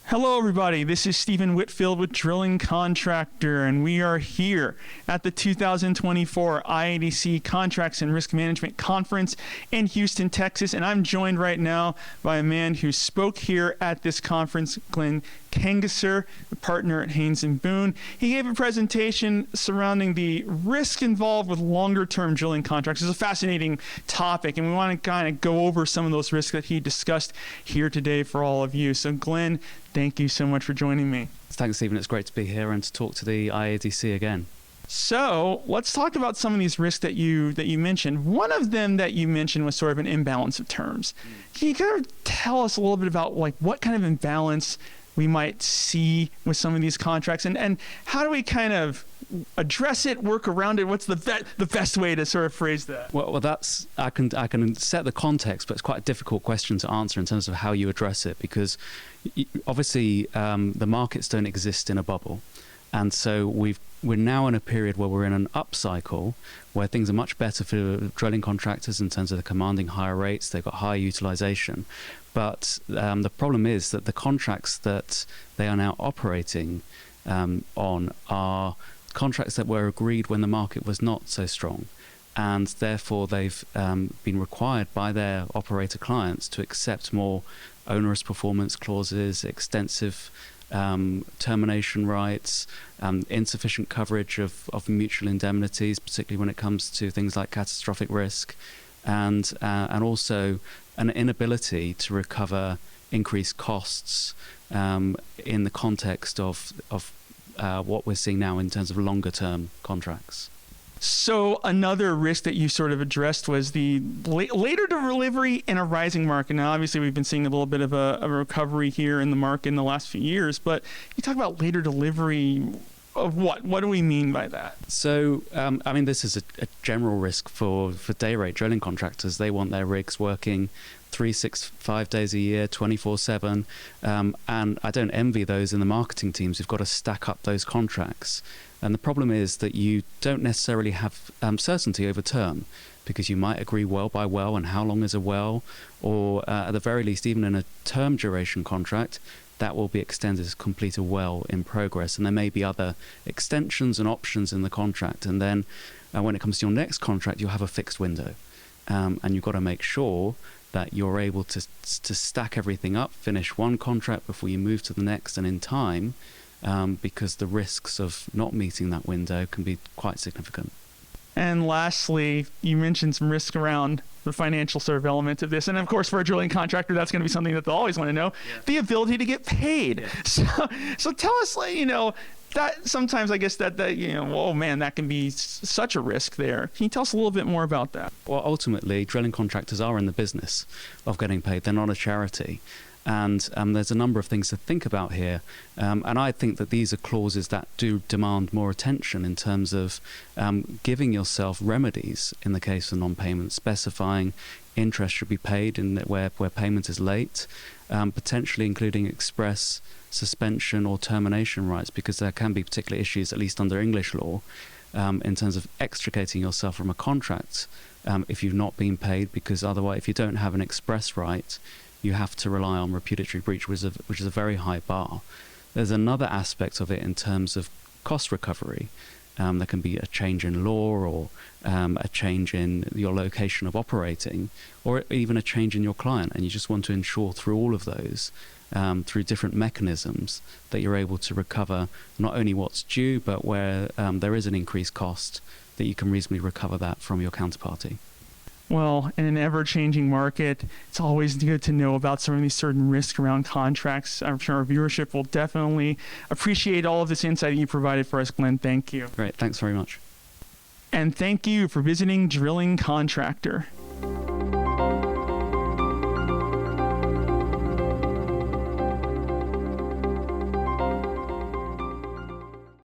Hello, everybody. This is Stephen Whitfield with Drilling Contractor, and we are here at the 2024 IADC Contracts and Risk Management Conference in Houston, Texas. And I'm joined right now by a man who spoke here at this conference, Glenn Kangisser, a partner at Haynes and Boone. He gave a presentation surrounding the risk involved with longer-term drilling contracts. It's a fascinating topic, and we want to kind of go over some of those risks that he discussed here today for all of you. So, Glenn, thank you so much for joining me. Thanks, Stephen. It's great to be here and to talk to the IADC again. So let's talk about some of these risks that you mentioned. One of them that you mentioned was sort of an imbalance of terms. Can you kind of tell us a little bit about like what kind of imbalance we might see with some of these contracts, and how do we kind of address it, work around it? What's the best way to sort of phrase that? Well, that's I can set the context, but it's quite a difficult question to answer in terms of how you address it, because obviously the markets don't exist in a bubble, and so we're now in a period where we're in an upcycle where things are much better for drilling contractors in terms of the commanding higher rates. They've got higher utilization. But the problem is that the contracts that they are now operating on are contracts that were agreed when the market was not so strong. And therefore, they've been required by their operator clients to accept more onerous performance clauses, extensive termination rights, insufficient coverage of mutual indemnities, particularly when it comes to things like catastrophic risk, and also an inability to recover increased costs in the context of what we're seeing now in terms of longer term contracts. So another risk that you sort of addressed was the later delivery in a rising market. Now, obviously, we've been seeing a little bit of a recovery here in the market in the last few years, but you talk about later delivery of what? What do we mean by that? So, I mean, this is a general risk for day rate drilling contractors. They want their rigs working 365 days a year, 24/7, and I don't envy those in the marketing teams who've got to stack up those contracts. And the problem is that you don't necessarily have certainty over term, because you might agree well by well and how long is a well, or at the very least, even in a term duration contract, that will be extended to complete a well in progress. And there may be other extensions and options in the contract. And then when it comes to your next contract, you'll have a fixed window. And you've got to make sure that you're able to stack everything up, finish one contract before you move to the next and in time, because the risks of not meeting that window can be quite significant. And lastly, you mentioned some risk around the financial sort of element of this. And of course, for a drilling contractor, that's going to be something that they'll always want to know, the ability to get paid. Yeah. So tell us, that sometimes I guess that oh man, that can be such a risk there. Can you tell us a little bit more about that? Well, ultimately, drilling contractors are in the business of getting paid. They're not a charity. And there's a number of things to think about here. And I think that these are clauses that do demand more attention in terms of giving yourself remedies in the case of non-payment, specifying interest should be paid where payment is late, potentially including express suspension or termination rights, because there can be particular issues, at least under English law, in terms of extricating yourself from a contract if you've not been paid, because otherwise, if you don't have an express right, you have to rely on repudiatory breach, which is a very high bar. There's another aspect of it in terms of cost recovery. There can be a change in law, or a change in your location of operating, or even a change in your client, and you just want to ensure through all of those, through different mechanisms, that you're able to recover not only what's due, but where there is an increased cost, that you can reasonably recover that from your counterparty. Well, in an ever-changing market, it's always good to know about some of these certain risks around contracts. I'm sure our viewership will definitely appreciate all of this insight that you provided for us, Glenn. Thank you. Great. Thanks very much. And thank you for visiting Drilling Contractor.